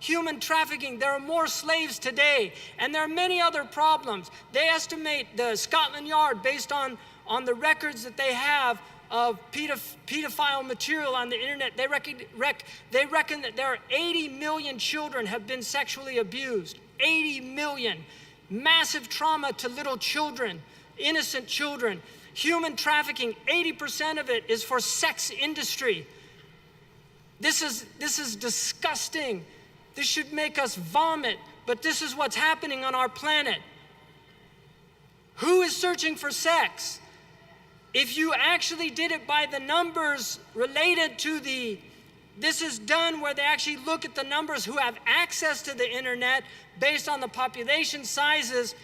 human trafficking. There are more slaves today, and there are many other problems. They estimate, the Scotland Yard, based on the records that they have of pedophile material on the internet, they reckon that there are 80 million children have been sexually abused. 80 million. Massive trauma to little children, innocent children. Human trafficking, 80% of it is for sex industry. This is disgusting. This should make us vomit, but this is what's happening on our planet. Who is searching for sex? If you actually did it by the numbers related to this is done where they actually look at the numbers who have access to the internet based on the population sizes.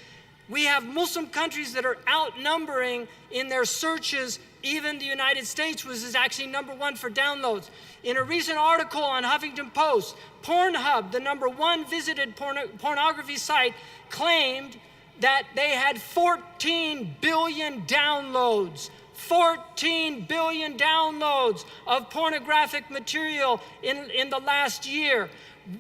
We have Muslim countries that are outnumbering in their searches, even the United States, which is actually #1 for downloads. In a recent article on Huffington Post, Pornhub, the #1 visited pornography site, claimed that they had 14 billion downloads. 14 billion downloads of pornographic material in the last year.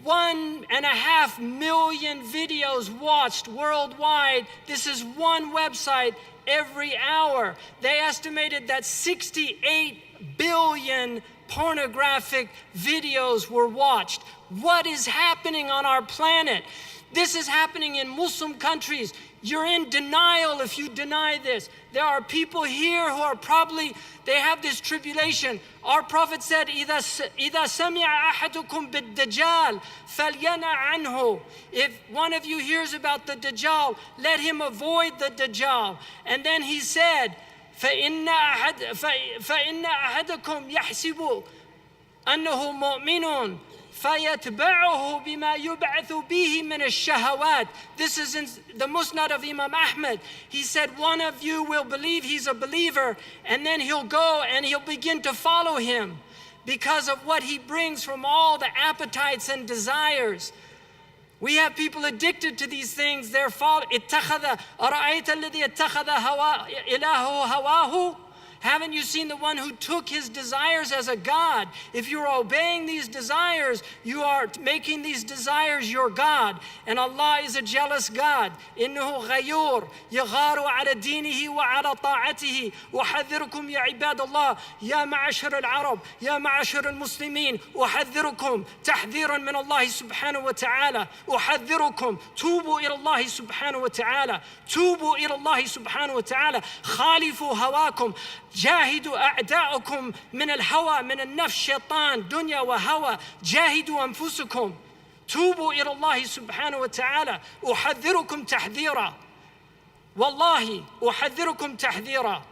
1.5 million videos watched worldwide. This is one website every hour. They estimated that 68 billion pornographic videos were watched. What is happening on our planet? This is happening in Muslim countries. You're in denial if you deny this. There are people here who are probably, they have this tribulation. Our Prophet said, إِذَا سَمِعَ أَحَدُكُمْ بِالدَّجَّالِ فَلْيَنَعْ عَنْهُ. If one of you hears about the Dajjal, let him avoid the Dajjal. And then he said, فَإِنَّ أَحَدَكُمْ يَحْسِبُ أَنَّهُ مُؤْمِنٌ فَيَتْبَعُهُ بِمَا يُبْعَثُ بِهِ مِنَ الشَّهَوَاتِ. This is in the Musnad of Imam Ahmed. He said, one of you will believe he's a believer, and then he'll go and he'll begin to follow him because of what he brings from all the appetites and desires. We have people addicted to these things. They're following. أَرَأَيْتَ الَّذِي اتَّخَذَ إِلَهُ هَوَاهُ. Haven't you seen the one who took his desires as a God? If you're obeying these desires, you are making these desires your God. And Allah is a jealous God. إِنَّهُ غَيُّورٌ يَغَارُ عَلَى دِينِهِ وَعَلَى طَاعَتِهِ وَحَذِّرُكُمْ يَا عِبَادَ اللَّهِ يَا مَعَشَرَ الْعَرَبِ يَا مَعَشَرَ الْمُسْلِمِينَ أُحَذِّرُكُمْ تَحْذِيرًا مِنَ اللَّهِ سُبْحَانَهُ وَتَعَالَى أُحَذِّرُكُمْ توبوا إلى الله سبحانه وتعالى توبوا إلى الله سبحانه وتعالى خالفوا هواكم جاهدوا أعداءكم من الهوى من النفس شيطان دنيا وهوى جاهدوا أنفسكم توبوا إلى الله سبحانه وتعالى أحذركم تحذيرا والله أحذركم تحذيرا.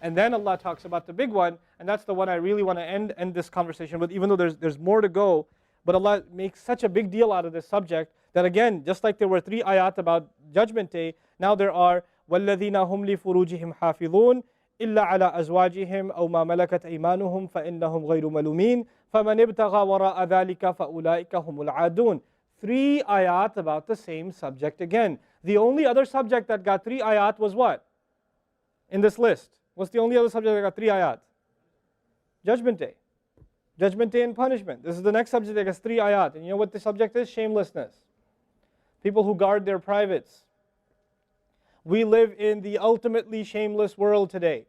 And then Allah talks about the big one, and that's the one I really want to end this conversation with, even though there's more to go. But Allah makes such a big deal out of this subject that, again, just like there were 3 ayat about Judgment Day, now there are وَالَّذِينَ هُمْ لِفُرُوجِهِمْ حَافِظُونَ إِلَّا عَلَى أَزْوَاجِهِمْ أَوْ مَا مَلَكَتْ أَيْمَانُهُمْ فَإِنَّهُمْ غَيْرُ مَلُومِينَ فَمَنِ ابْتَغَى وَرَاءَ ذَلِكَ فَأُولَٰئِكَ هُمُ الْعَادُونَ. 3 ayat about the same subject again. The only other subject that got 3 ayat was what? In this list. What's the only other subject that got 3 ayat? Judgment Day. Judgment Day and punishment. This is the next subject that gets 3 ayat. And you know what the subject is? Shamelessness. People who guard their privates. We live in the ultimately shameless world today.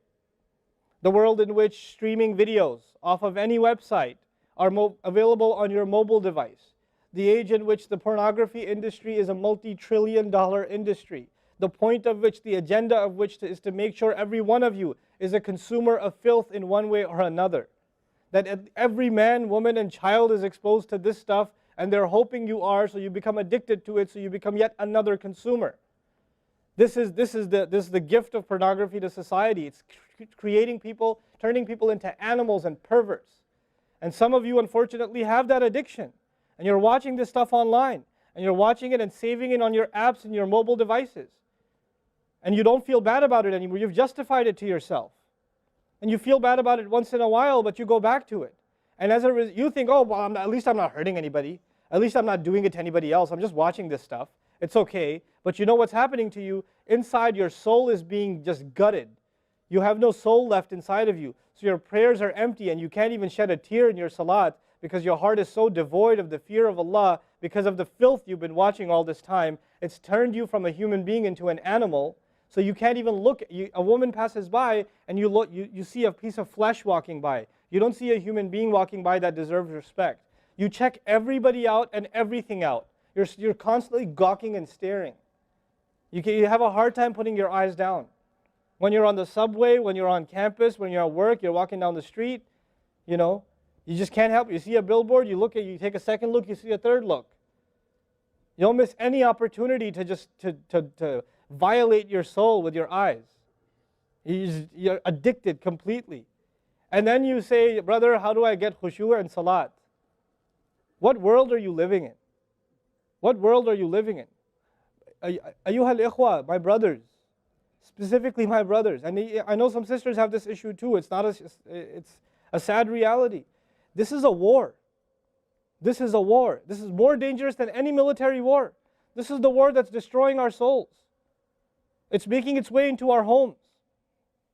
The world in which streaming videos off of any website are available on your mobile device. The age in which the pornography industry is a multi-trillion-dollar industry. The point of which, the agenda of which is to make sure every one of you is a consumer of filth in one way or another. That every man, woman, and child is exposed to this stuff, and they're hoping you are, so you become addicted to it, so you become yet another consumer. This is the gift of pornography to society. It's creating people, turning people into animals and perverts. And some of you, unfortunately, have that addiction. And you're watching this stuff online. And you're watching it and saving it on your apps and your mobile devices. And you don't feel bad about it anymore. You've justified it to yourself. And you feel bad about it once in a while, but you go back to it. And as a result, you think, oh, well, at least I'm not hurting anybody. At least I'm not doing it to anybody else. I'm just watching this stuff. It's okay. But you know what's happening to you? Inside, your soul is being just gutted. You have no soul left inside of you. So your prayers are empty, and you can't even shed a tear in your salat because your heart is so devoid of the fear of Allah because of the filth you've been watching all this time. It's turned you from a human being into an animal, so you can't even look. A woman passes by and you look, you see a piece of flesh walking by. You don't see a human being walking by that deserves respect. You check everybody out and everything out. You're constantly gawking and staring. You have a hard time putting your eyes down. When you're on the subway, when you're on campus, when you're at work, you're walking down the street, you know, you just can't help it. You see a billboard, you take a second look, you see a third look. You don't miss any opportunity to just to violate your soul with your eyes. You're addicted completely. And then you say, brother, how do I get khushu' and salat? What world are you living in? What world are you living in? Ayyuhal ikhwa, my brothers, specifically my brothers. And I know some sisters have this issue too. It's a sad reality. This is a war. This is a war. This is more dangerous than any military war. This is the war that's destroying our souls. It's making its way into our homes.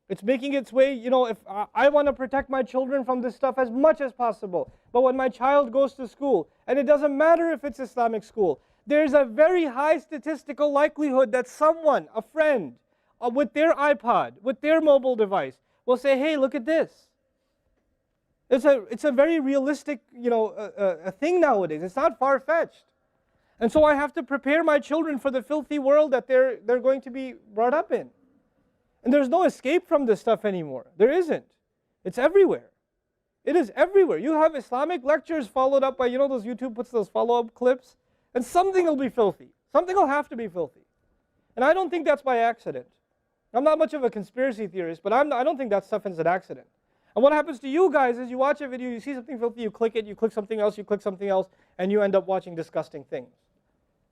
It's making its way, you know, if I want to protect my children from this stuff as much as possible. But when my child goes to school, and it doesn't matter if it's Islamic school, there's a very high statistical likelihood that someone, a friend, with their iPod, with their mobile device, will say, hey, look at this. It's a very realistic, you know, a thing nowadays. It's not far-fetched. And so I have to prepare my children for the filthy world that they're going to be brought up in. And there's no escape from this stuff anymore. There isn't. It's everywhere. It is everywhere. You have Islamic lectures followed up by, you know, those YouTube puts those follow-up clips, and something will be filthy. Something will have to be filthy. And I don't think that's by accident. I'm not much of a conspiracy theorist, but I don't think that stuff is an accident. And what happens to you guys is you watch a video, you see something filthy, you click it, you click something else, and you end up watching disgusting things.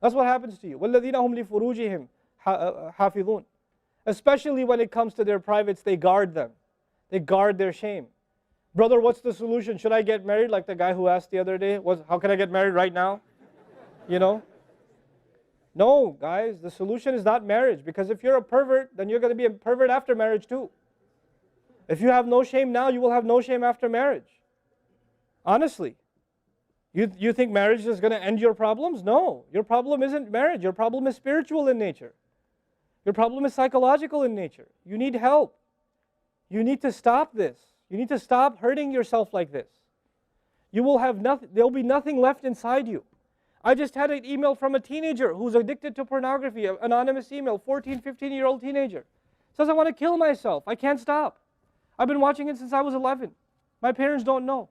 That's what happens to you. وَالَّذِينَ هُمْ لِفُرُوجِهِمْ حَافِظُونَ. Especially when it comes to their privates, they guard them. They guard their shame. Brother, what's the solution? Should I get married? Like the guy who asked the other day, how can I get married right now? You know? No, guys, the solution is not marriage. Because if you're a pervert, then you're going to be a pervert after marriage too. If you have no shame now, you will have no shame after marriage. Honestly. You think marriage is going to end your problems? No. Your problem isn't marriage. Your problem is spiritual in nature. Your problem is psychological in nature. You need help. You need to stop this. You need to stop hurting yourself like this. You will have nothing, there'll be nothing left inside you. I just had an email from a teenager who's addicted to pornography, an anonymous email, 14, 15-year-old teenager. Says, I want to kill myself. I can't stop. I've been watching it since I was 11. My parents don't know.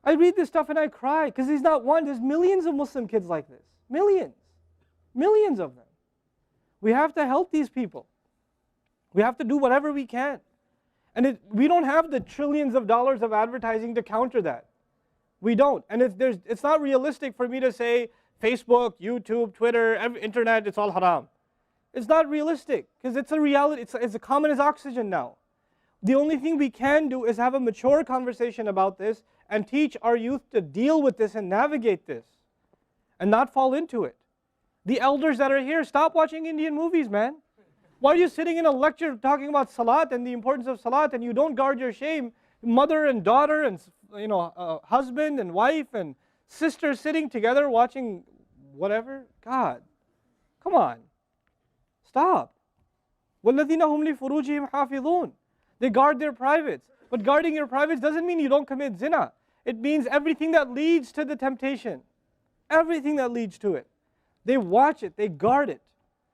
I read this stuff and I cry because he's not one. There's millions of Muslim kids like this. Millions. Millions of them. We have to help these people. We have to do whatever we can. And we don't have the trillions of dollars of advertising to counter that. We don't. And it's not realistic for me to say Facebook, YouTube, Twitter, internet, it's all haram. It's not realistic because it's a reality. It's as common as oxygen now. The only thing we can do is have a mature conversation about this and teach our youth to deal with this and navigate this and not fall into it. The elders that are here, stop watching Indian movies, man. Why are you sitting in a lecture talking about salat and the importance of salat and you don't guard your shame? Mother and daughter and husband and wife and sister sitting together watching whatever? God, come on. Stop. وَالَّذِينَ هُمْ لِفُرُوجِهِمْ حَافِظُونَ. They guard their privates. But guarding your privates doesn't mean you don't commit zina. It means everything that leads to the temptation. Everything that leads to it. They watch it. They guard it.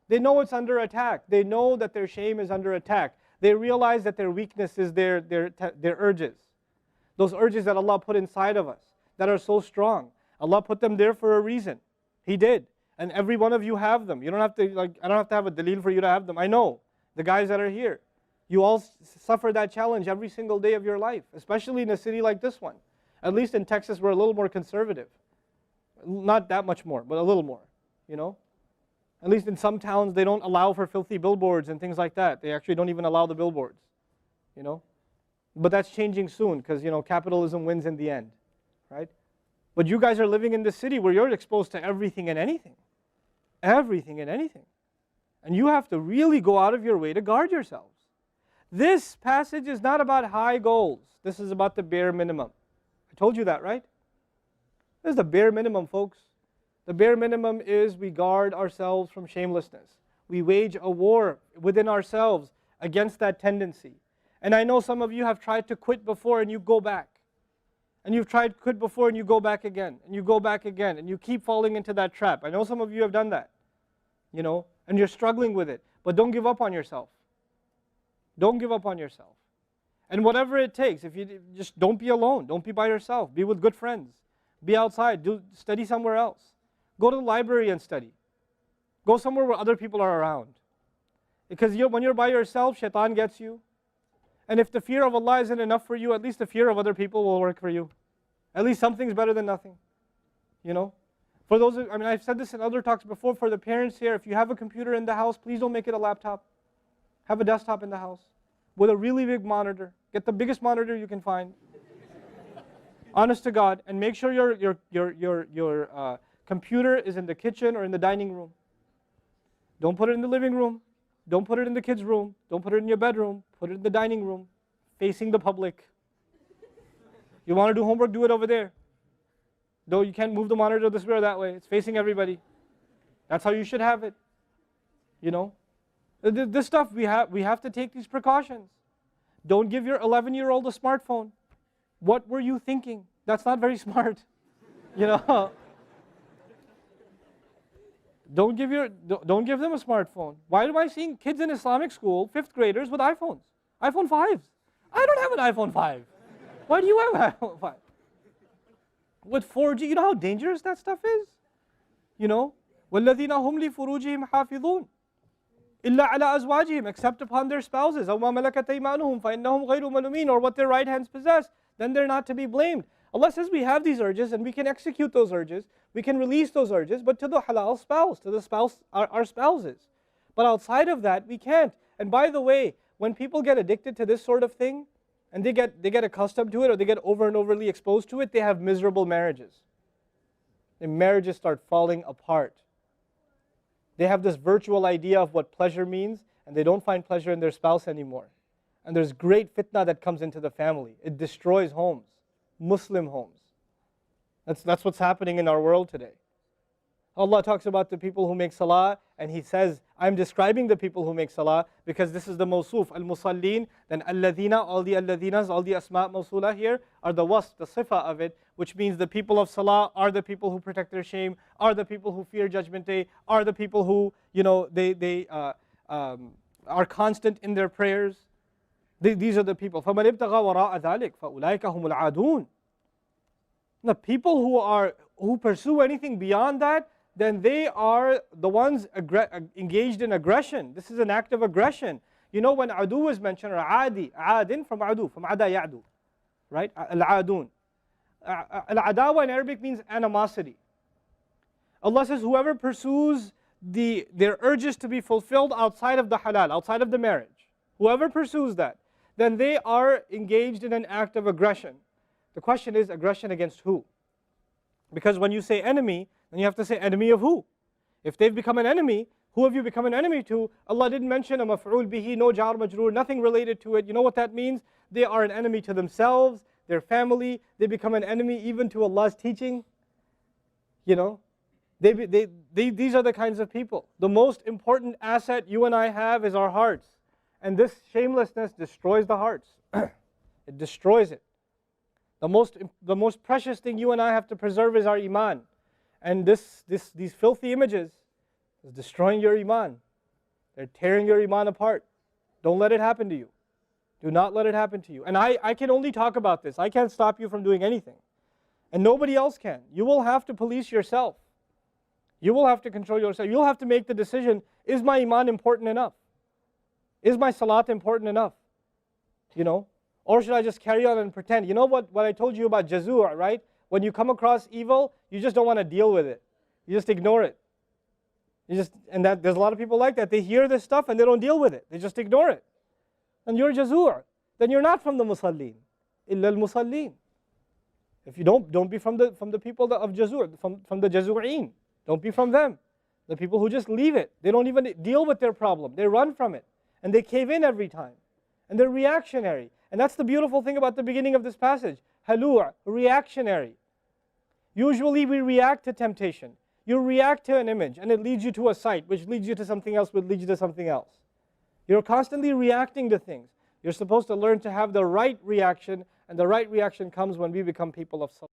They know it's under attack. They know that their shame is under attack. They realize that their weakness is their urges. Those urges that Allah put inside of us that are so strong. Allah put them there for a reason. He did. And every one of you have them. You don't have to, I don't have to have a dalil for you to have them. I know. The guys that are here. You all suffer that challenge every single day of your life, especially in a city like this one. At least in Texas, we're a little more conservative. Not that much more, but a little more, you know. At least in some towns, they don't allow for filthy billboards and things like that. They actually don't even allow the billboards, you know. But that's changing soon because, you know, capitalism wins in the end, right? But you guys are living in this city where you're exposed to everything and anything. Everything and anything. And you have to really go out of your way to guard yourselves. This passage is not about high goals. This is about the bare minimum. I told you that, right? This is the bare minimum, folks. The bare minimum is we guard ourselves from shamelessness. We wage a war within ourselves against that tendency. And I know some of you have tried to quit before and you go back. And you've tried to quit before and you go back again. And you go back again. And you keep falling into that trap. I know some of you have done that. You know, and you're struggling with it. But don't give up on yourself. Don't give up on yourself. And whatever it takes, if you just don't be alone. Don't be by yourself. Be with good friends. Be outside. Study somewhere else. Go to the library and study. Go somewhere where other people are around. Because when you're by yourself, shaitan gets you. And if the fear of Allah isn't enough for you, at least the fear of other people will work for you. At least something's better than nothing. You know? For those, I've said this in other talks before, for the parents here, if you have a computer in the house, please don't make it a laptop. Have a desktop in the house with a really big monitor. Get the biggest monitor you can find. Honest to God, and make sure your computer is in the kitchen or in the dining room. Don't put it in the living room. Don't put it in the kids' room. Don't put it in your bedroom. Put it in the dining room, facing the public. You want to do homework, do it over there. Though you can't move the monitor this way or that way. It's facing everybody. That's how you should have it. You know? This stuff, we have to take these precautions. Don't give your 11-year-old a smartphone. What were you thinking? That's not very smart. You know? Don't give them a smartphone. Why am I seeing kids in Islamic school, 5th graders, with iPhones? iPhone 5s. I don't have an iPhone 5. Why do you have an iPhone 5? With 4G, you know how dangerous that stuff is? You know? وَالَّذِينَ هُمْ لِفُرُوجِهِمْ حَافِظُونَ إِلَّا عَلَىٰ أَزْوَاجِهِمْ except upon their spouses. أَوْ مَا مَلَكَتْ أَيْمَانُهُمْ فَإِنَّهُمْ غَيْرُ مَلُومِينَ or what their right hands possess, then they're not to be blamed. Allah says we have these urges and we can execute those urges. We can release those urges, but to the halal spouse, to the spouse, our spouses. But outside of that, we can't. And by the way, when people get addicted to this sort of thing, and they get accustomed to it, or they get over and overly exposed to it, they have miserable marriages. Their marriages start falling apart. They have this virtual idea of what pleasure means, and they don't find pleasure in their spouse anymore. And there's great fitna that comes into the family. It destroys homes, Muslim homes. That's what's happening in our world today. Allah talks about the people who make salah, and He says, I'm describing the people who make salah because this is the mawsuf, al-musallin, then alladhina, all the alladhinas, all the asma' mawsula here are the wasf, the sifa of it, which means the people of salah are the people who protect their shame, are the people who fear judgment day, are the people who, you know, they are constant in their prayers. These are the people. فَمَنِ ابْتَغَى وَرَاءَ ذَلِكَ فَأُولَٰئِكَ هُمُ الْعَادُونَ. The people who pursue anything beyond that, then they are the ones engaged in aggression. This is an act of aggression. You know when adu is mentioned, or adi, adin from adu, from ada ya'du, right? Al-adun. Al-adawa in Arabic means animosity. Allah says whoever pursues their urges to be fulfilled outside of the halal, outside of the marriage, whoever pursues that, then they are engaged in an act of aggression. The question is, aggression against who? Because when you say enemy, then you have to say enemy of who? If they've become an enemy, who have you become an enemy to? Allah didn't mention a maf'ul bihi, no jar majroor, nothing related to it. You know what that means? They are an enemy to themselves, their family. They become an enemy even to Allah's teaching. You know, these are the kinds of people. The most important asset you and I have is our hearts. And this shamelessness destroys the hearts. It destroys it. The most precious thing you and I have to preserve is our iman. And these filthy images is destroying your iman. They're tearing your iman apart. Don't let it happen to you. Do not let it happen to you. And I can only talk about this. I can't stop you from doing anything. And nobody else can. You will have to police yourself. You will have to control yourself. You'll have to make the decision, is my iman important enough? Is my salat important enough? You know? Or should I just carry on and pretend? You know what I told you about jazur, right? When you come across evil, you just don't want to deal with it. You just ignore it. There's a lot of people like that. They hear this stuff and they don't deal with it. They just ignore it. And you're jazur. Then you're not from the musallin. Illa al-musallin. If you don't be from the people of jazur, from the jazur'een. Don't be from them. The people who just leave it. They don't even deal with their problem. They run from it. And they cave in every time. And they're reactionary. And that's the beautiful thing about the beginning of this passage. Halu', reactionary. Usually we react to temptation. You react to an image and it leads you to a site, which leads you to something else, which leads you to something else. You're constantly reacting to things. You're supposed to learn to have the right reaction, and the right reaction comes when we become people of salah.